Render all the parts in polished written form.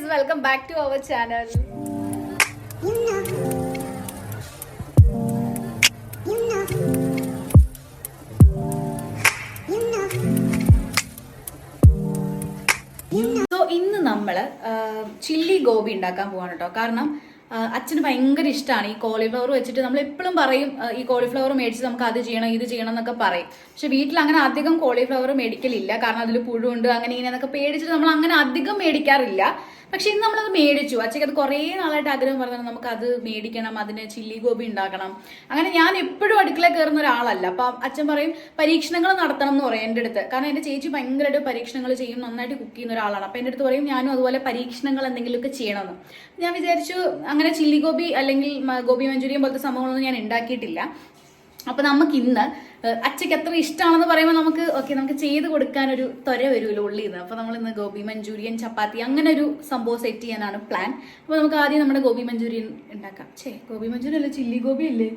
welcome back to our channel. So ഇന്ന് നമ്മൾ chilli gobi ഉണ്ടാക്കാൻ പോവാണ് കേട്ടോ. കാരണം അച്ഛന് ഭയങ്കര ഇഷ്ടമാണ് ഈ കോളിഫ്ലവർ വെച്ചിട്ട്. നമ്മൾ എപ്പോഴും പറയും ഈ കോളിഫ്ലവർ മേടിച്ച് നമുക്ക് അത് ചെയ്യണം ഇത് ചെയ്യണം എന്നൊക്കെ പറയും. പക്ഷെ വീട്ടിൽ അങ്ങനെ അധികം കോളിഫ്ലവർ മേടിക്കലില്ല. കാരണം അതിൽ പുഴുണ്ട് അങ്ങനെ ഇങ്ങനെ എന്നൊക്കെ പേടിച്ചിട്ട് നമ്മൾ അങ്ങനെ അധികം മേടിക്കാറില്ല. പക്ഷെ ഇന്ന് നമ്മളത് മേടിച്ചു. അച്ഛക്ക് അത് കുറേ നാളായിട്ട് ആഗ്രഹം പറഞ്ഞു നമുക്ക് അത് മേടിക്കണം, അതിന് ചില്ലി ഗോബി ഉണ്ടാക്കണം. അങ്ങനെ ഞാൻ എപ്പോഴും അടുക്കള കയറുന്ന ഒരാളല്ല. അപ്പം അച്ഛൻ പറയും പരീക്ഷണങ്ങൾ നടത്തണം എന്ന് പറയും എൻ്റെ അടുത്ത്. കാരണം എൻ്റെ ചേച്ചി ഭയങ്കരമായിട്ട് പരീക്ഷണങ്ങൾ ചെയ്യും, നന്നായിട്ട് കുക്ക് ചെയ്യുന്ന ഒരാളാണ്. അപ്പം എൻ്റെ അടുത്ത് പറയും ഞാനും അതുപോലെ പരീക്ഷണങ്ങൾ എന്തെങ്കിലുമൊക്കെ ചെയ്യണമെന്ന്. ഞാൻ വിചാരിച്ചു അങ്ങനെ ചില്ലി ഗോബി അല്ലെങ്കിൽ ഗോബി മഞ്ചൂരിയൻ പോലത്തെ സംഭവങ്ങളൊന്നും ഞാൻ ഉണ്ടാക്കിയിട്ടില്ല. അപ്പൊ നമുക്ക് ഇന്ന് അച്ഛക്ക് എത്ര ഇഷ്ടമാണെന്ന് പറയുമ്പോൾ നമുക്ക് ചെയ്ത് കൊടുക്കാനൊരു ത്വര വരുമല്ലോ ഉള്ളിൽ നിന്ന്. അപ്പൊ നമ്മൾ ഇന്ന് ഗോബി മഞ്ചൂരിയൻ, ചപ്പാത്തി അങ്ങനെ ഒരു സംഭവം സെറ്റ് ചെയ്യാനാണ് പ്ലാൻ. അപ്പൊ നമുക്ക് ആദ്യം നമ്മുടെ ഗോബി മഞ്ചൂരിയൻ ഉണ്ടാക്കാം. ഗോബി മഞ്ചൂരിയൻ അല്ലേ, ചില്ലി ഗോബി അല്ലേ,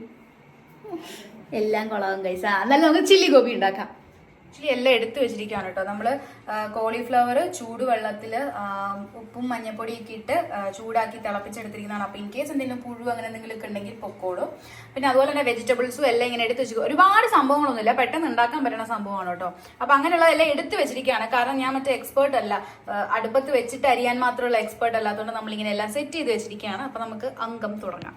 എല്ലാം കൊളാവും കൈസ. എന്നാലും നമുക്ക് ചില്ലി ഗോബി ഉണ്ടാക്കാം. ആക്ച്വലി എല്ലാം എടുത്തു വെച്ചിരിക്കുകയാണ് കേട്ടോ. നമ്മൾ കോളിഫ്ലവർ ചൂടുവെള്ളത്തിൽ ഉപ്പും മഞ്ഞപ്പൊടിയൊക്കെ ഇട്ട് ചൂടാക്കി തിളപ്പിച്ചെടുത്തിരിക്കുന്നതാണ്. അപ്പോൾ ഇൻ കേസ് എന്തെങ്കിലും പുഴു അങ്ങനെ എന്തെങ്കിലുമൊക്കെ ഉണ്ടെങ്കിൽ പൊക്കോളും. പിന്നെ അതുപോലെ തന്നെ വെജിറ്റബിൾസും എല്ലാം ഇങ്ങനെ എടുത്ത് വെച്ചിരിക്കും. ഒരുപാട് സംഭവങ്ങളൊന്നുമില്ല, പെട്ടെന്ന് ഉണ്ടാക്കാൻ പറ്റുന്ന സംഭവമാണ് കേട്ടോ. അപ്പോൾ അങ്ങനെയുള്ളതെല്ലാം എടുത്ത് വെച്ചിരിക്കുകയാണ്. കാരണം ഞാൻ മറ്റേ എക്സ്പേർട്ട് അല്ല, അടുപ്പത്ത് വെച്ചിട്ട് അരിയാൻ മാത്രമുള്ള എക്സ്പേർട്ട് അല്ലാത്തതുകൊണ്ട് നമ്മളിങ്ങനെ എല്ലാം സെറ്റ് ചെയ്ത് വെച്ചിരിക്കുകയാണ്. അപ്പോൾ നമുക്ക് അംഗം തുടങ്ങാം.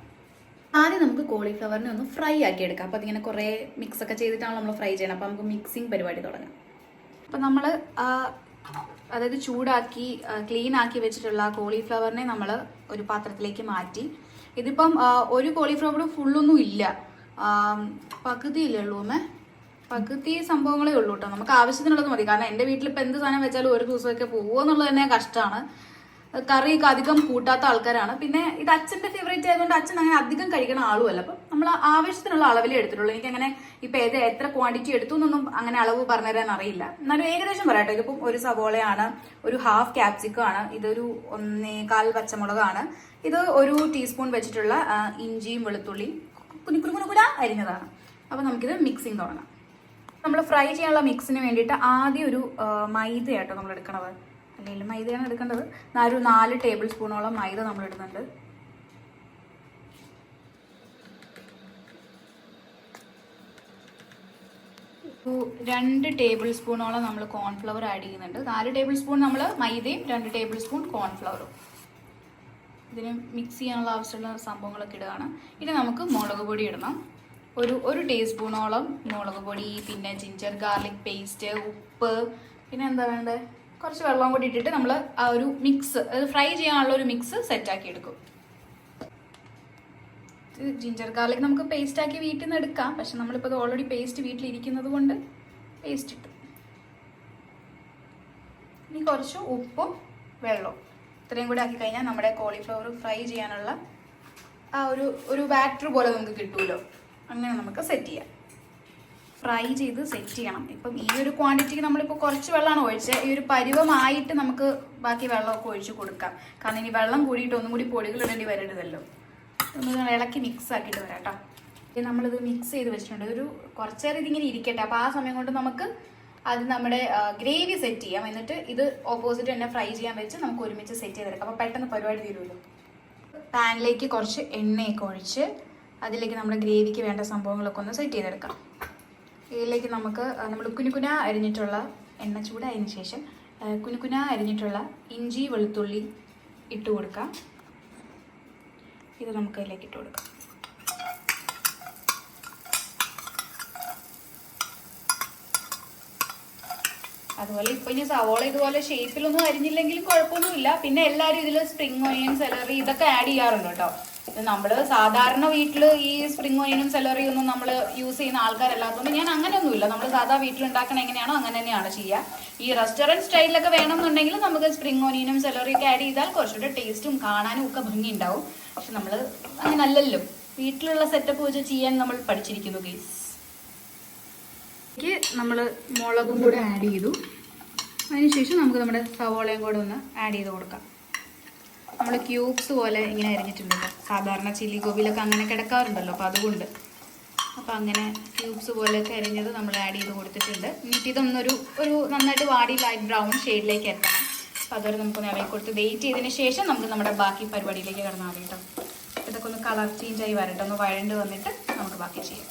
ആദ്യം നമുക്ക് കോളിഫ്ലവറിനെ ഒന്ന് ഫ്രൈ ആക്കി എടുക്കാം. അപ്പോൾ അതിങ്ങനെ കുറേ മിക്സ് ഒക്കെ ചെയ്തിട്ടാണ് നമ്മൾ ഫ്രൈ ചെയ്യണം. അപ്പോൾ നമുക്ക് മിക്സിങ് പരിപാടി തുടങ്ങാം. അപ്പോൾ നമ്മൾ അതായത് ചൂടാക്കി ക്ലീൻ ആക്കി വെച്ചിട്ടുള്ള കോളിഫ്ലവറിനെ നമ്മൾ ഒരു പാത്രത്തിലേക്ക് മാറ്റി. ഇതിപ്പം ഒരു കോളിഫ്ലവർ ഫുള്ളൊന്നും ഇല്ല, പകുതിയില്ലേ ഉള്ളൂ പകുതി സംഭവങ്ങളേ ഉള്ളൂ കേട്ടോ. നമുക്ക് ആവശ്യത്തിനുള്ളത് മതി. കാരണം എൻ്റെ വീട്ടിൽ ഇപ്പം എന്ത് സാധനം വെച്ചാലും ഒരു ദിവസമൊക്കെ പോകുമോ എന്നുള്ളത് തന്നെ കഷ്ടമാണ്. കറിയൊക്കെ അധികം കൂട്ടാത്ത ആൾക്കാരാണ്. പിന്നെ ഇത് അച്ഛൻ്റെ ഫേവറേറ്റ് ആയതുകൊണ്ട് അച്ഛൻ അങ്ങനെ അധികം കഴിക്കണ ആളുമല്ല. അപ്പം നമ്മൾ ആവശ്യത്തിനുള്ള അളവിലേ എടുത്തിട്ടുള്ളൂ. എനിക്കങ്ങനെ ഇപ്പം എത്ര ക്വാണ്ടിറ്റി എടുത്തു എന്നൊന്നും അങ്ങനെ അളവ് പറഞ്ഞുതരാൻ അറിയില്ല. എന്നാലും ഏകദേശം പറയാട്ടോ. ഇതിപ്പം ഒരു സവോളയാണ്, ഒരു ഹാഫ് ക്യാപ്സിക്കം ആണ്, ഇതൊരു 1.25 പച്ചമുളകാണ്, ഇത് ഒരു ടീസ്പൂൺ വെച്ചിട്ടുള്ള ഇഞ്ചിയും വെളുത്തുള്ളിയും കുനുകുനുകുന അരിഞ്ഞതാണ്. അപ്പം നമുക്കിത് മിക്സിങ് തുടങ്ങാം. നമ്മൾ ഫ്രൈ ചെയ്യാനുള്ള മിക്സിന് വേണ്ടിയിട്ട് ആദ്യം ഒരു മൈദയാട്ടോ നമ്മൾ എടുക്കണത്. അല്ലെങ്കിൽ മൈദയാണ് എടുക്കേണ്ടത്. ഒരു 4 ടേബിൾ സ്പൂണോളം മൈദ നമ്മൾ ഇടുന്നുണ്ട്. ഇപ്പോൾ 2 ടേബിൾ സ്പൂണോളം നമ്മൾ കോൺഫ്ലവർ ആഡ് ചെയ്യുന്നുണ്ട്. 4 ടേബിൾ സ്പൂൺ നമ്മൾ മൈദയും 2 ടേബിൾ സ്പൂൺ കോൺഫ്ലവറും. ഇതിന് മിക്സ് ചെയ്യാനുള്ള ആവശ്യമുള്ള സംഭവങ്ങളൊക്കെ ഇടുകയാണ്. ഇനി നമുക്ക് മുളക് പൊടി ഇടണം. ഒരു ടീസ്പൂണോളം മുളക് പൊടി, പിന്നെ ജിഞ്ചർ ഗാർലിക് പേസ്റ്റ്, ഉപ്പ്, പിന്നെ എന്താ വേണ്ടത്, കുറച്ച് വെള്ളം കൂടി ഇട്ടിട്ട് നമ്മൾ ആ ഒരു മിക്സ്, അത് ഫ്രൈ ചെയ്യാനുള്ള ഒരു മിക്സ് സെറ്റാക്കി എടുക്കും. ജിഞ്ചർ ഗാർലിക് നമുക്ക് പേസ്റ്റ് ആക്കി വീട്ടിൽ നിന്ന് എടുക്കാം. പക്ഷെ നമ്മളിപ്പോൾ അത് ഓൾറെഡി പേസ്റ്റ് വീട്ടിലിരിക്കുന്നത് കൊണ്ട് പേസ്റ്റ് ഇട്ടു. ഇനി കുറച്ച് ഉപ്പും വെള്ളവും ഇത്രയും കൂടി ആക്കി കഴിഞ്ഞാൽ നമ്മുടെ കോളിഫ്ലവർ ഫ്രൈ ചെയ്യാനുള്ള ആ ഒരു ബാറ്റർ പോലെ നമുക്ക് കിട്ടുമല്ലോ. അങ്ങനെ നമുക്ക് സെറ്റ് ചെയ്യാം. ഫ്രൈ ചെയ്ത് സെറ്റ് ചെയ്യണം. ഇപ്പം ഈ ഒരു ക്വാണ്ടിറ്റിക്ക് നമ്മളിപ്പോൾ കുറച്ച് വെള്ളമാണ് ഒഴിച്ചത്. ഈ ഒരു പരുവമായിട്ട് നമുക്ക് ബാക്കി വെള്ളമൊക്കെ ഒഴിച്ച് കൊടുക്കാം. കാരണം ഇനി വെള്ളം കൂടിയിട്ട് ഒന്നും കൂടി പൊടികൾ ഇടേണ്ടി വരരുതല്ലോ. ഒന്ന് ഇളക്കി മിക്സ് ആക്കിയിട്ട് വരാം കേട്ടോ. നമ്മളിത് മിക്സ് ചെയ്ത് വെച്ചിട്ടുണ്ട്. ഒരു കുറച്ച് നേരം ഇതിങ്ങനെ ഇരിക്കട്ടെ. അപ്പോൾ ആ സമയം കൊണ്ട് നമുക്ക് അത് നമ്മുടെ ഗ്രേവി സെറ്റ് ചെയ്യാം. എന്നിട്ട് ഇത് ഓപ്പോസിറ്റ് തന്നെ ഫ്രൈ ചെയ്യാൻ വെച്ച് നമുക്ക് ഒരുമിച്ച് സെറ്റ് ചെയ്തെടുക്കാം. അപ്പോൾ പെട്ടെന്ന് പരിപാടി തീരുമല്ലോ. പാനിലേക്ക് കുറച്ച് എണ്ണയൊക്കെ ഒഴിച്ച് അതിലേക്ക് നമ്മുടെ ഗ്രേവിക്ക് വേണ്ട സംഭവങ്ങളൊക്കെ ഒന്ന് സെറ്റ് ചെയ്തെടുക്കാം. ഇതിലേക്ക് നമ്മൾ കുനുകുന അരിഞ്ഞിട്ടുള്ള എണ്ണ ചൂടായതിനു ശേഷം കുനുകുന അരിഞ്ഞിട്ടുള്ള ഇഞ്ചി വെളുത്തുള്ളി ഇട്ട് കൊടുക്കാം. ഇത് നമുക്ക് അതിലേക്ക് ഇട്ട് കൊടുക്കാം. അതുപോലെ ഇപ്പം ഇനി സവോള ഇതുപോലെ ഷേപ്പിലൊന്നും അരിഞ്ഞില്ലെങ്കിലും കുഴപ്പമൊന്നുമില്ല. പിന്നെ എല്ലാവരും ഇതിൽ സ്പ്രിംഗ് ഓണിയൻ, സെലറി ഇതൊക്കെ ആഡ് ചെയ്യാറുണ്ട് കേട്ടോ. നമ്മൾ സാധാരണ വീട്ടിൽ ഈ സ്പ്രിംഗ് ഓണിയനും സെലറിയും ഒന്നും നമ്മൾ യൂസ് ചെയ്യുന്ന ആൾക്കാരല്ലാത്തതുകൊണ്ട് ഞാൻ അങ്ങനെയൊന്നുമില്ല. നമ്മൾ സാധാ വീട്ടിൽ ഉണ്ടാക്കണ എങ്ങനെയാണോ അങ്ങനെ തന്നെയാണ് ചെയ്യുക. ഈ റെസ്റ്റോറൻറ്റ് സ്റ്റൈലിലൊക്കെ വേണമെന്നുണ്ടെങ്കിൽ നമുക്ക് സ്പ്രിംഗ് ഓണിയനും സെലറിയൊക്കെ ആഡ് ചെയ്താൽ കുറച്ചുകൂടെ ടേസ്റ്റും കാണാനും ഒക്കെ ഭംഗി ഉണ്ടാവും. പക്ഷെ നമ്മൾ അങ്ങനെ അല്ലല്ലോ, വീട്ടിലുള്ള സെറ്റപ്പ് വെച്ച് ചെയ്യാൻ നമ്മൾ പഠിച്ചിരിക്കുന്നു ഗൈസ്. നമ്മൾ മുളകും കൂടെ ആഡ് ചെയ്തു. അതിനുശേഷം നമുക്ക് നമ്മുടെ സവോളയും കൂടെ ഒന്ന് ആഡ് ചെയ്ത് കൊടുക്കാം. നമ്മൾ ക്യൂബ്സ് പോലെ ഇങ്ങനെ അരിഞ്ഞിട്ടുണ്ടല്ലോ. സാധാരണ ചില്ലി ഗോബിയിലൊക്കെ അങ്ങനെ കിടക്കാറുണ്ടല്ലോ. അപ്പോൾ അതുകൊണ്ട് അപ്പോൾ അങ്ങനെ ക്യൂബ്സ് പോലെയൊക്കെ അരിഞ്ഞത് നമ്മൾ ആഡ് ചെയ്ത് കൊടുത്തിട്ടുണ്ട്. എന്നിട്ട് ഇതൊന്നൊരു നന്നായിട്ട് വാടി ലൈറ്റ് ബ്രൗൺ ഷെയ്ഡിലേക്ക് എത്തണം. അതുവരെ നമുക്കൊന്ന് ഇളകി കൊടുത്ത് വെയിറ്റ് ചെയ്തതിന് ശേഷം നമുക്ക് നമ്മുടെ ബാക്കി പരിപാടിയിലേക്ക് കടന്നാൽ മതി കേട്ടോ. ഇതൊക്കെ ഒന്ന് കളർ ചേഞ്ച് ആയി വരട്ടെ, ഒന്ന് വഴണ്ട് വന്നിട്ട് നമുക്ക് ബാക്കി ചെയ്യാം.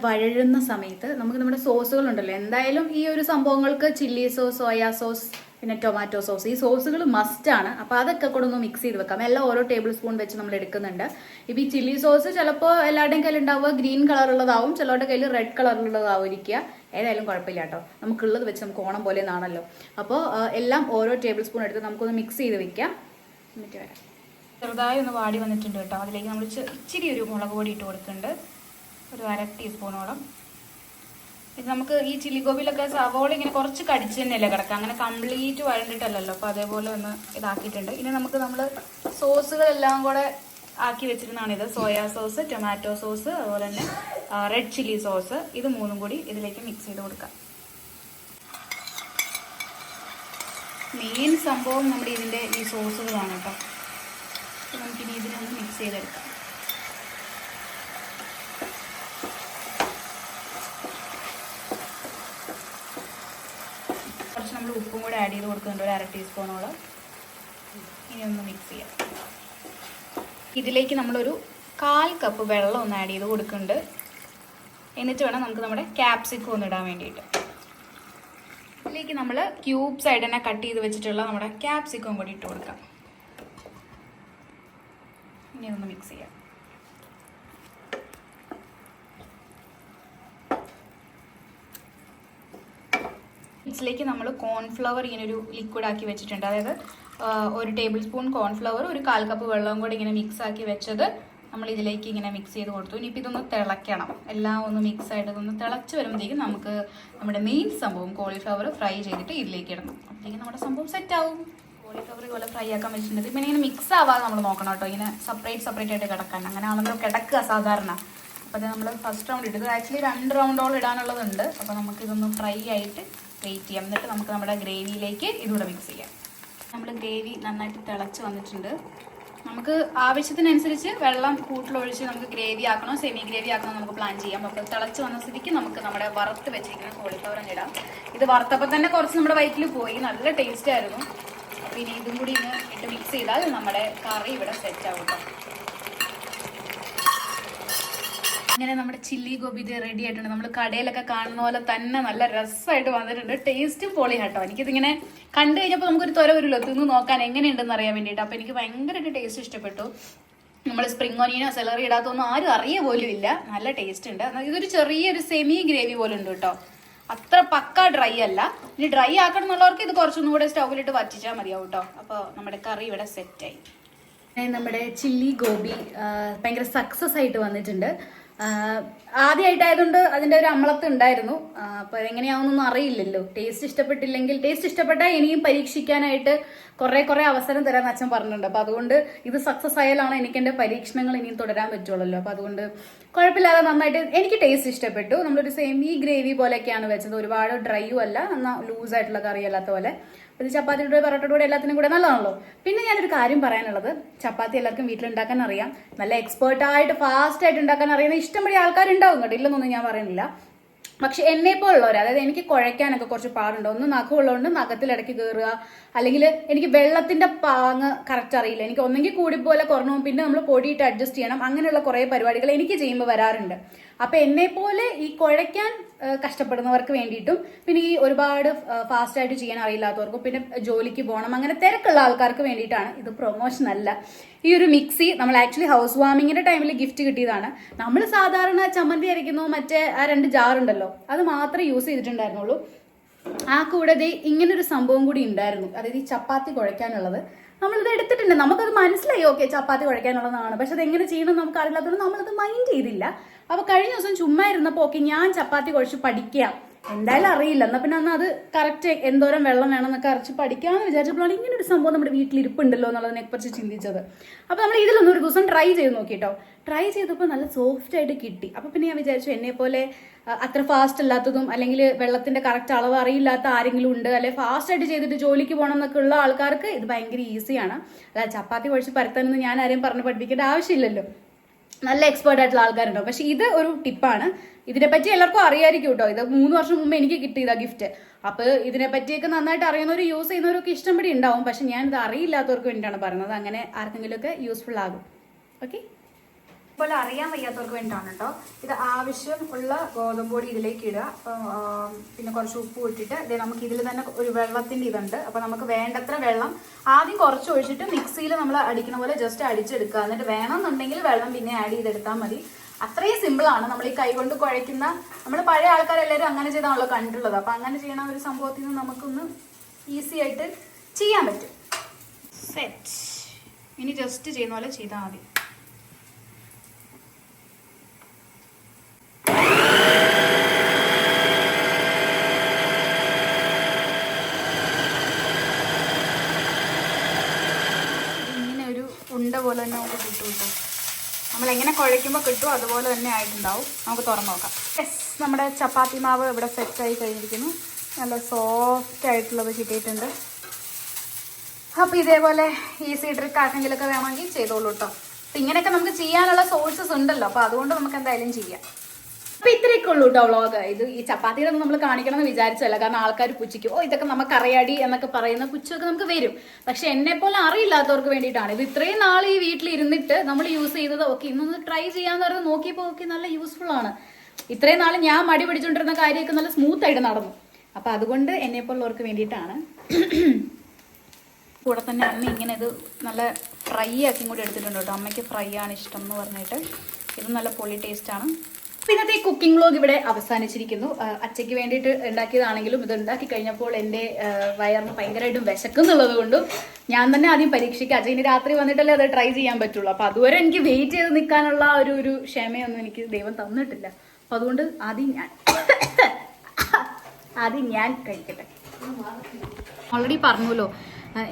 വഴഴുന്ന സമയത്ത് നമുക്ക് നമ്മുടെ സോസുകളുണ്ടല്ലോ, എന്തായാലും ഈ ഒരു സംഭവങ്ങൾക്ക് ചില്ലി സോസ്, സോയാ സോസ്, പിന്നെ ടൊമാറ്റോ സോസ്, ഈ സോസുകൾ മസ്റ്റാണ്. അപ്പോൾ അതൊക്കെ കൂടെ ഒന്ന് മിക്സ് ചെയ്ത് വെക്കാം. എല്ലാം ഓരോ ടേബിൾ സ്പൂൺ വെച്ച് നമ്മൾ എടുക്കുന്നുണ്ട്. ഇപ്പോൾ ഈ ചില്ലി സോസ് ചിലപ്പോൾ എല്ലാവരുടെയും കയ്യിൽ ഉണ്ടാവുക ഗ്രീൻ കളറുള്ളതാവും, ചിലരുടെ കയ്യിൽ റെഡ് കളറുള്ളതാവും ഇരിക്കുക. ഏതായാലും കുഴപ്പമില്ല കേട്ടോ, നമുക്കുള്ളത് വെച്ച് നമുക്ക് ഓണം പോലെ നാണല്ലോ. അപ്പോൾ എല്ലാം ഓരോ ടേബിൾ സ്പൂൺ എടുത്ത് നമുക്കൊന്ന് മിക്സ് ചെയ്ത് വെക്കാം. എന്നിട്ട് വരാം. ചെറുതായി ഒന്ന് വാടി വന്നിട്ടുണ്ട് കേട്ടോ. അതിലേക്ക് നമ്മൾ ഇച്ചിരി ഒരു മുളക് പൊടി ഇട്ട് കൊടുക്കുന്നുണ്ട്, ഒരു 1/2 ടീസ്പൂണോളം. ഇത് നമുക്ക് ഈ ചില്ലി ഗോബിയിലൊക്കെ സവോള ഇങ്ങനെ കുറച്ച് കടിച്ച് തന്നെയല്ലേ കിടക്കുക, അങ്ങനെ കംപ്ലീറ്റ് വഴണ്ടിട്ടല്ലല്ലോ. അപ്പോൾ അതേപോലെ ഒന്ന് ഇതാക്കിയിട്ടുണ്ട്. ഇനി നമുക്ക് നമ്മൾ സോസുകളെല്ലാം കൂടെ ആക്കി വെച്ചിരുന്നതാണിത്. സോയാ സോസ്, ടൊമാറ്റോ സോസ്, അതുപോലെ തന്നെ റെഡ് ചില്ലി സോസ്, ഇത് 3ഉം കൂടി ഇതിലേക്ക് മിക്സ് ചെയ്ത് കൊടുക്കാം. മെയിൻ സംഭവം നമ്മുടെ ഇതിൻ്റെ ഈ സോസുകളാണ് കേട്ടോ. നമുക്കിനി ഇതിനൊന്ന് മിക്സ് ചെയ്തെടുക്കാം. കുറച്ച് നമ്മൾ ഉപ്പും കൂടെ ആഡ് ചെയ്ത് കൊടുക്കുന്നുണ്ട്, ഒരു 1/2 ടീസ്പൂണോളം. ഇനി ഒന്ന് മിക്സ് ചെയ്യാം. ഇതിലേക്ക് നമ്മളൊരു 1/4 കപ്പ് വെള്ളം ഒന്ന് ആഡ് ചെയ്ത് കൊടുക്കുന്നുണ്ട്. എന്നിട്ട് വേണം നമുക്ക് നമ്മുടെ ക്യാപ്സിക്കം ഒന്ന് ഇടാൻ വേണ്ടിയിട്ട്. ഇതിലേക്ക് നമ്മൾ ക്യൂബ്സ് ആയിട്ട് തന്നെ കട്ട് ചെയ്ത് വെച്ചിട്ടുള്ള നമ്മുടെ ക്യാപ്സിക്കം കൂടി ഇട്ട് കൊടുക്കാം. ഇനി ഒന്ന് മിക്സ് ചെയ്യാം. ഇതിലേക്ക് നമ്മൾ കോൺഫ്ലവർ ഇങ്ങനെ ഒരു ലിക്വിഡ് ആക്കി വെച്ചിട്ടുണ്ട്. അതായത് ഒരു ടേബിൾ സ്പൂൺ കോൺഫ്ലവർ, ഒരു 1/4 കപ്പ് വെള്ളവും കൂടി ഇങ്ങനെ മിക്സ് ആക്കി വെച്ചത് നമ്മൾ ഇതിലേക്ക് ഇങ്ങനെ മിക്സ് ചെയ്ത് കൊടുത്തു. ഇനിയിപ്പോൾ ഇതൊന്ന് തിളയ്ക്കണം, എല്ലാം ഒന്ന് മിക്സ് ആയിട്ട് ഇതൊന്ന് തിളച്ച് വരുമ്പോഴത്തേക്കും നമുക്ക് നമ്മുടെ മെയിൻ സംഭവം കോളിഫ്ലവർ ഫ്രൈ ചെയ്തിട്ട് ഇതിലേക്ക് ഇടണം. അപ്പോഴത്തേക്കും നമ്മുടെ സംഭവം സെറ്റ് ആവും. കോളിഫ്ലവർ ഇതുപോലെ ഫ്രൈ ആക്കാൻ വെച്ചിട്ടുണ്ട്. ഇപ്പം ഇങ്ങനെ മിക്സ് ആവാതെ നമ്മൾ നോക്കണം കേട്ടോ, ഇങ്ങനെ സെപ്പറേറ്റ് ആയിട്ട് കിടക്കാൻ. അങ്ങനെ ആണല്ലോ കിടക്കുക സാധാരണ. അപ്പോൾ അത് നമ്മൾ ഫസ്റ്റ് റൗണ്ട് ഇട്ടത് ആക്ച്വലി 2 റൗണ്ടോളം ഇടാനുള്ളതുണ്ട്. അപ്പോൾ നമുക്കിതൊന്ന് ഫ്രൈ ആയിട്ട് വെയിറ്റ് ചെയ്യാം. എന്നിട്ട് നമുക്ക് നമ്മുടെ ഗ്രേവിയിലേക്ക് ഇതുകൂടെ മിക്സ് ചെയ്യാം. നമ്മൾ ഗ്രേവി നന്നായിട്ട് തിളച്ച് വന്നിട്ടുണ്ട്. നമുക്ക് ആവശ്യത്തിനനുസരിച്ച് വെള്ളം കൂട്ടിലൊഴിച്ച് നമുക്ക് ഗ്രേവി ആക്കണോ സെമി ഗ്രേവി ആക്കണോ നമുക്ക് പ്ലാൻ ചെയ്യാം. അപ്പോൾ തിളച്ച് വന്ന സ്ഥിതിക്ക് നമുക്ക് നമ്മുടെ വറുത്ത് വെച്ചിരിക്കുന്ന കോളിഫ്ലവർ ഇടാം. ഇത് വറുത്തപ്പോൾ തന്നെ കുറച്ച് നമ്മുടെ വയറ്റിൽ പോയി, നല്ല ടേസ്റ്റ് ആയിരുന്നു. അപ്പോൾ ഇനി ഇതും കൂടി ഇന്ന് ഇട്ട് മിക്സ് ചെയ്താൽ നമ്മുടെ കറി ഇവിടെ സെറ്റ് ആവും കേട്ടോ. ഇങ്ങനെ നമ്മുടെ ചില്ലി ഗോബി ഇത് റെഡി ആയിട്ടുണ്ട്. നമ്മൾ കടയിലൊക്കെ കാണുന്ന പോലെ തന്നെ നല്ല രസമായിട്ട് വന്നിട്ടുണ്ട്. ടേസ്റ്റും പൊളി കേട്ടോ. എനിക്കിതിങ്ങനെ കണ്ടു കഴിഞ്ഞപ്പോൾ നമുക്കൊരു ത്വര വരുമല്ലോ തിന്ന് നോക്കാൻ എങ്ങനെയുണ്ടെന്ന് അറിയാൻ വേണ്ടിയിട്ട്. അപ്പോൾ എനിക്ക് ഭയങ്കരമായിട്ട് ടേസ്റ്റ് ഇഷ്ടപ്പെട്ടു. നമ്മൾ സ്പ്രിംഗ് ഓനിയനോ സെലറി ഇടാത്തൊന്നും ആരും അറിയ പോലും ഇല്ല. നല്ല ടേസ്റ്റ് ഉണ്ട്. ഇതൊരു ചെറിയൊരു സെമി ഗ്രേവി പോലെ ഉണ്ട് കേട്ടോ, അത്ര പക്ക ഡ്രൈ അല്ല. ഇനി ഡ്രൈ ആക്കണം എന്നുള്ളവർക്ക് ഇത് കുറച്ചൊന്നും കൂടെ സ്റ്റൗവിലിട്ട് വറ്റിച്ചാൽ മതിയാവും കേട്ടോ. അപ്പോൾ നമ്മുടെ കറി ഇവിടെ സെറ്റായി. നമ്മുടെ ചില്ലി ഗോബി ഭയങ്കര സക്സസ് ആയിട്ട് വന്നിട്ടുണ്ട്. ആദ്യമായിട്ടായതുകൊണ്ട് അതിൻ്റെ ഒരു അമ്ലത്ത് ഉണ്ടായിരുന്നു. അപ്പോൾ എങ്ങനെയാവുന്നൊന്നും അറിയില്ലല്ലോ. ടേസ്റ്റ് ഇഷ്ടപ്പെട്ടില്ലെങ്കിൽ, ടേസ്റ്റ് ഇഷ്ടപ്പെട്ടാൽ ഇനിയും പരീക്ഷിക്കാനായിട്ട് കുറേ അവസരം തരാമെന്ന് അച്ഛൻ പറഞ്ഞിട്ടുണ്ട്. അപ്പോൾ അതുകൊണ്ട് ഇത് സക്സസ് ആയാലാണ് എനിക്ക് എൻ്റെ പരീക്ഷണങ്ങൾ ഇനിയും തുടരാൻ പറ്റുള്ളൂ. അപ്പോൾ അതുകൊണ്ട് കുഴപ്പമില്ലാതെ നന്നായിട്ട് എനിക്ക് ടേസ്റ്റ് ഇഷ്ടപ്പെട്ടു. നമ്മളൊരു സെമി ഗ്രേവി പോലെയൊക്കെയാണ് വെച്ചത്, ഒരുപാട് ഡ്രൈയും അല്ല, എന്നാൽ ലൂസായിട്ടുള്ള കറി അല്ലാത്ത പോലെ. ഇത് ചപ്പാത്തിയുടെ പൊറോട്ടയുടെ കൂടെ എല്ലാത്തിനും കൂടെ നല്ലതാണല്ലോ. പിന്നെ ഞാനൊരു കാര്യം പറയാനുള്ളത്, ചപ്പാത്തി എല്ലാവർക്കും വീട്ടിലുണ്ടാക്കാൻ അറിയാം, നല്ല എക്സ്പേർട്ടായിട്ട് ഫാസ്റ്റായിട്ട് ഉണ്ടാക്കാൻ അറിയുന്ന ഇഷ്ടംപടി ആൾക്കാരുണ്ടാവും കേട്ടോ, ഇല്ലെന്നൊന്നും ഞാൻ പറയുന്നില്ല. പക്ഷെ എന്നെപ്പോലുള്ളവർ, അതായത് എനിക്ക് കുഴയ്ക്കാനൊക്കെ കുറച്ച് പാടുണ്ട്. ഒന്ന് നഖമുള്ളതുകൊണ്ട് നഖത്തിലിടയ്ക്ക് കയറുക, അല്ലെങ്കിൽ എനിക്ക് വെള്ളത്തിന്റെ പാങ്ങ് കറക്റ്റ് അറിയില്ല. എനിക്ക് ഒന്നെങ്കിൽ കൂടിപ്പോലെ കുറഞ്ഞു, പിന്നെ നമ്മൾ പൊടിയിട്ട് അഡ്ജസ്റ്റ് ചെയ്യണം. അങ്ങനെയുള്ള കുറേ പരിപാടികൾ എനിക്ക് ചെയ്യുമ്പോൾ വരാറുണ്ട്. അപ്പൊ എന്നെപ്പോലെ ഈ കുഴയ്ക്കാൻ കഷ്ടപ്പെടുന്നവർക്ക് വേണ്ടിയിട്ടും, പിന്നെ ഈ ഒരുപാട് ഫാസ്റ്റായിട്ട് ചെയ്യാൻ അറിയില്ലാത്തവർക്കും, പിന്നെ ജോലിക്ക് പോകണം, അങ്ങനെ തിരക്കുള്ള ആൾക്കാർക്ക് വേണ്ടിയിട്ടാണ്. ഇത് പ്രൊമോഷൻ അല്ല. ഈ ഒരു മിക്സി നമ്മൾ ആക്ച്വലി ഹൗസ് വാമിങ്ങിന്റെ ടൈമിൽ ഗിഫ്റ്റ് കിട്ടിയതാണ്. നമ്മൾ സാധാരണ ചമ്മന്തി അരയ്ക്കുന്നു, മറ്റേ ആ 2 ജാറുണ്ടല്ലോ, അത് മാത്രമേ യൂസ് ചെയ്തിട്ടുണ്ടായിരുന്നുള്ളൂ. ആ കൂടാതെ ഇങ്ങനൊരു സംഭവം കൂടി ഉണ്ടായിരുന്നു, അതായത് ഈ ചപ്പാത്തി കുഴയ്ക്കാനുള്ളത്. നമ്മളിത് എടുത്തിട്ടുണ്ട്, നമുക്കത് മനസ്സിലായി, ഓക്കെ ചപ്പാത്തി കുഴയ്ക്കാനുള്ളതാണ്. പക്ഷെ അത് എങ്ങനെ ചെയ്യണം നമുക്ക് അറിയില്ലാത്തതുകൊണ്ട് നമ്മളത് മൈൻഡ് ചെയ്തില്ല. അപ്പോൾ കഴിഞ്ഞ ദിവസം ചുമ്മാ ഇരുന്നപ്പോൾ ഓക്കെ ഞാൻ ചപ്പാത്തി കുഴച്ച് പഠിക്കാം, എന്തായാലും അറിയില്ല, എന്നാൽ പിന്നെ അന്ന് അത് കറക്റ്റ് എന്തോരം വെള്ളം വേണം എന്നൊക്കെ അരച്ച് പഠിക്കാമെന്ന് വിചാരിച്ചപ്പോഴാണ് ഇങ്ങനെ ഒരു സംഭവം നമ്മുടെ വീട്ടിലിരിപ്പുണ്ടല്ലോ എന്നുള്ളതിനെ കുറിച്ച് ചിന്തിച്ചത്. അപ്പോൾ നമ്മൾ ഇതിലൊന്നും ഒരു ദിവസം ട്രൈ ചെയ്ത് നോക്കിട്ടോ. ട്രൈ ചെയ്തപ്പോൾ നല്ല സോഫ്റ്റ് ആയിട്ട് കിട്ടി. അപ്പോൾ പിന്നെ ഞാൻ വിചാരിച്ചു എന്നെപ്പോലെ അത്ര ഫാസ്റ്റ് അല്ലാത്തതും, അല്ലെങ്കിൽ വെള്ളത്തിന്റെ കറക്റ്റ് അളവ് അറിയില്ലാത്ത ആരെങ്കിലും ഉണ്ട്, അല്ലെങ്കിൽ ഫാസ്റ്റ് ആയിട്ട് ചെയ്തിട്ട് ജോലിക്ക് പോകണം എന്നൊക്കെ ഉള്ള ആൾക്കാർക്ക് ഇത് ഭയങ്കര ഈസിയാണ്. അല്ല ചപ്പാത്തി കുഴച്ച് പരത്താനൊന്നും ഞാൻ ആരെയും പറഞ്ഞ് പഠിപ്പിക്കേണ്ട ആവശ്യമില്ലല്ലോ, നല്ല എക്സ്പേർട്ട് ആയിട്ടുള്ള ആൾക്കാരുണ്ടോ. പക്ഷെ ഇത് ഒരു ടിപ്പാണ്, ഇതിനെപ്പറ്റി എല്ലാവർക്കും അറിയായിരിക്കും കേട്ടോ. ഇത് 3 വർഷം മുമ്പ് എനിക്ക് കിട്ടിയതാ ഗിഫ്റ്റ്. അപ്പോൾ ഇതിനെ പറ്റിയൊക്കെ നന്നായിട്ട് അറിയുന്നവർ യൂസ് ചെയ്യുന്നവരൊക്കെ ഇഷ്ടംപടി ഉണ്ടാവും. പക്ഷെ ഞാനിത് അറിയില്ലാത്തവർക്ക് വേണ്ടിയിട്ടാണ് പറയുന്നത്. അങ്ങനെ ആർക്കെങ്കിലുമൊക്കെ യൂസ്ഫുൾ ആകും. ഓക്കെ, ഇപ്പോൾ അറിയാൻ വയ്യാത്തവർക്ക് വേണ്ടിയിട്ടാണ് കേട്ടോ. ഇത് ആവശ്യമുള്ള ഗോതമ്പ് പൊടി ഇതിലേക്ക് ഇടുക. പിന്നെ കുറച്ച് ഉപ്പ് ഇട്ടിട്ട് ഇത് നമുക്ക് ഇതിൽ തന്നെ ഒരു വെള്ളത്തിൻ്റെ ഇതുണ്ട്. അപ്പോൾ നമുക്ക് വേണ്ടത്ര വെള്ളം ആദ്യം കുറച്ച് ഒഴിച്ചിട്ട് മിക്സിയിൽ നമ്മൾ അടിക്കുന്ന പോലെ ജസ്റ്റ് അടിച്ചെടുക്കുക. എന്നിട്ട് വേണമെന്നുണ്ടെങ്കിൽ വെള്ളം പിന്നെ ആഡ് ചെയ്തെടുത്താൽ മതി. അത്രയും സിമ്പിളാണ്. നമ്മൾ ഈ കൈ കൊണ്ട് കുഴയ്ക്കുന്ന, നമ്മൾ പഴയ ആൾക്കാരെല്ലാവരും അങ്ങനെ ചെയ്താണല്ലോ കണ്ടിട്ടുള്ളത്. അപ്പോൾ അങ്ങനെ ചെയ്യണ ഒരു സംഭവത്തിൽ നിന്ന് നമുക്കൊന്ന് ഈസി ആയിട്ട് ചെയ്യാൻ പറ്റും. സെറ്റ്. ഇനി ജസ്റ്റ് ചെയ്യുന്ന പോലെ ചെയ്താൽ മതി. ഇങ്ങനെ ഒരു ഉണ്ട പോലെ തന്നെ നമുക്ക് കിട്ടും കേട്ടോ. നമ്മളെങ്ങനെ കുഴയ്ക്കുമ്പോൾ കിട്ടും അതുപോലെ തന്നെ ആയിട്ടുണ്ടാവും. നമുക്ക് തുറന്ന് നോക്കാം. യെസ്, നമ്മുടെ ചപ്പാത്തി മാവ് ഇവിടെ സെറ്റായി കഴിഞ്ഞിരിക്കുന്നു. നല്ല സോഫ്റ്റ് ആയിട്ടുള്ളത് കിട്ടിയിട്ടുണ്ട്. അപ്പോൾ ഇതേപോലെ ഈസി ട്രിക്ക് ആർക്കെങ്കിലൊക്കെ വേണമെങ്കിൽ ചെയ്തോളൂ കേട്ടോ. അപ്പം ഇങ്ങനെയൊക്കെ നമുക്ക് ചെയ്യാനുള്ള സോഴ്സസ് ഉണ്ടല്ലോ. അപ്പോൾ അതുകൊണ്ട് നമുക്ക് എന്തായാലും ചെയ്യാം. അപ്പോൾ ഇത്രയൊക്കെ ഉള്ളൂ കേട്ടോ വ്ളോഗ്. ഇത് ഈ ചപ്പാത്തിയിലൊന്നും നമ്മൾ കാണിക്കണമെന്ന് വിചാരിച്ചല്ല. കാരണം ആൾക്കാർ പുച്ഛിക്കും, ഇതൊക്കെ നമുക്കറിയാടി എന്നൊക്കെ പറയുന്ന പുച്ഛമൊക്കെ നമുക്ക് വരും. പക്ഷെ എന്നെപ്പോലെ അറിയില്ലാത്തവർക്ക് വേണ്ടിയിട്ടാണ്. ഇത് ഇത്രയും നാൾ ഈ വീട്ടിലിരുന്നിട്ട് നമ്മൾ യൂസ് ചെയ്തത്. ഓക്കെ, ഇന്നൊന്ന് ട്രൈ ചെയ്യാന്ന് പറഞ്ഞ് നോക്കിയപ്പോൾ ഓക്കെ നല്ല യൂസ്ഫുൾ ആണ്. ഇത്രയും നാൾ ഞാൻ മടി പിടിച്ചുകൊണ്ടിരുന്ന കാര്യമൊക്കെ നല്ല സ്മൂത്ത് ആയിട്ട് നടന്നു. അപ്പോൾ അതുകൊണ്ട് എന്നെപ്പോലുള്ളവർക്ക് വേണ്ടിയിട്ടാണ്. കൂടെ തന്നെ അമ്മ ഇങ്ങനെ ഇത് നല്ല ഫ്രൈ ആക്കി കൂടി എടുത്തിട്ടുണ്ട് കേട്ടോ. അമ്മയ്ക്ക് ഫ്രൈ ആണ് ഇഷ്ടം എന്ന് പറഞ്ഞിട്ട്. ഇത് നല്ല പൊളി ടേസ്റ്റാണ്. അപ്പോൾ ഇന്നത്തെ കുക്കിംഗ് വ്ളോഗ് ഇവിടെ അവസാനിച്ചിരിക്കുന്നു. അച്ചയ്ക്ക് വേണ്ടിയിട്ട് ഉണ്ടാക്കിയതാണെങ്കിലും ഇത് ഉണ്ടാക്കി കഴിഞ്ഞപ്പോൾ എൻ്റെ വയറിന് ഭയങ്കരമായിട്ടും വിശക്കുന്നുള്ളത് കൊണ്ടും ഞാൻ തന്നെ ആദ്യം പരീക്ഷിക്കുക. അച്ഛന് രാത്രി വന്നിട്ടല്ലേ അത് ട്രൈ ചെയ്യാൻ പറ്റുള്ളൂ. അപ്പോൾ അതുവരെ എനിക്ക് വെയിറ്റ് ചെയ്ത് നിൽക്കാനുള്ള ഒരു ക്ഷമയൊന്നും എനിക്ക് ദൈവം തന്നിട്ടില്ല. അപ്പോൾ അതുകൊണ്ട് ആദ്യം ഞാൻ കഴിക്കട്ടെ. ഓൾറെഡി പറഞ്ഞല്ലോ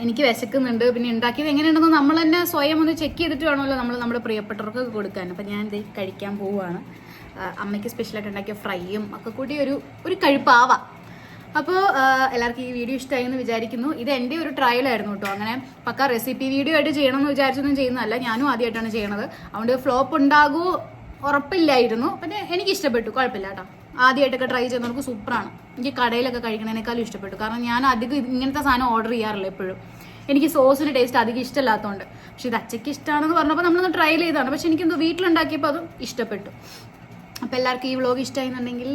എനിക്ക് വിശക്കുന്നുണ്ട്. പിന്നെ ഉണ്ടാക്കിയത് എങ്ങനെയുണ്ടെന്ന് നമ്മൾ തന്നെ സ്വയം ഒന്ന് ചെക്ക് ചെയ്തിട്ട് വേണമല്ലോ നമ്മൾ നമ്മുടെ പ്രിയപ്പെട്ടവർക്ക് കൊടുക്കാൻ. അപ്പം ഞാൻ ഇത് കഴിക്കാൻ പോവുകയാണ്. അമ്മയ്ക്ക് സ്പെഷ്യലായിട്ട് ഉണ്ടാക്കിയ ഫ്രൈയും ഒക്കെ കൂടി ഒരു കഴിപ്പാവാം. അപ്പോൾ എല്ലാവർക്കും ഈ വീഡിയോ ഇഷ്ടമായി എന്ന് വിചാരിക്കുന്നു. ഇത് എൻ്റെ ഒരു ട്രയലായിരുന്നു കേട്ടോ. അങ്ങനെ പക്ക റെസിപ്പി വീഡിയോ ആയിട്ട് ചെയ്യണമെന്ന് വിചാരിച്ചൊന്നും ചെയ്യുന്നതല്ല. ഞാനും ആദ്യമായിട്ടാണ് ചെയ്യണത്. അതുകൊണ്ട് ഫ്ലോപ്പ് ഉണ്ടാകുമോ ഉറപ്പില്ലായിരുന്നു. പിന്നെ എനിക്ക് ഇഷ്ടപ്പെട്ടു, കുഴപ്പമില്ല കേട്ടോ. ആദ്യമായിട്ടൊക്കെ ട്രൈ ചെയ്യുന്നവർക്ക് സൂപ്പറാണ്. എനിക്ക് കടയിലൊക്കെ കഴിക്കണേനേക്കാളും ഇഷ്ടപ്പെട്ടു. കാരണം ഞാൻ അധികം ഇങ്ങനത്തെ സാധനം ഓർഡർ ചെയ്യാറില്ല എപ്പോഴും. എനിക്ക് സോസിൻ്റെ ടേസ്റ്റ് അധികം ഇഷ്ടമില്ലാത്തതുകൊണ്ട്. പക്ഷെ ഇത് അച്ചയ്ക്ക് ഇഷ്ടമാണെന്ന് പറഞ്ഞപ്പോൾ നമ്മളൊന്ന് ട്രൈ ചെയ്തതാണ്. പക്ഷെ എനിക്കെന്തോ വീട്ടിലുണ്ടാക്കിയപ്പോൾ അതും ഇഷ്ടപ്പെട്ടു. അപ്പോൾ എല്ലാവർക്കും ഈ വ്ളോഗ് ഇഷ്ടമായിരുന്നുണ്ടെങ്കിൽ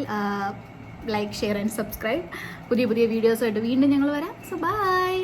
ലൈക്ക്, ഷെയർ ആൻഡ് സബ്സ്ക്രൈബ്. പുതിയ വീഡിയോസായിട്ട് വീണ്ടും ഞങ്ങൾ വരാം. So by.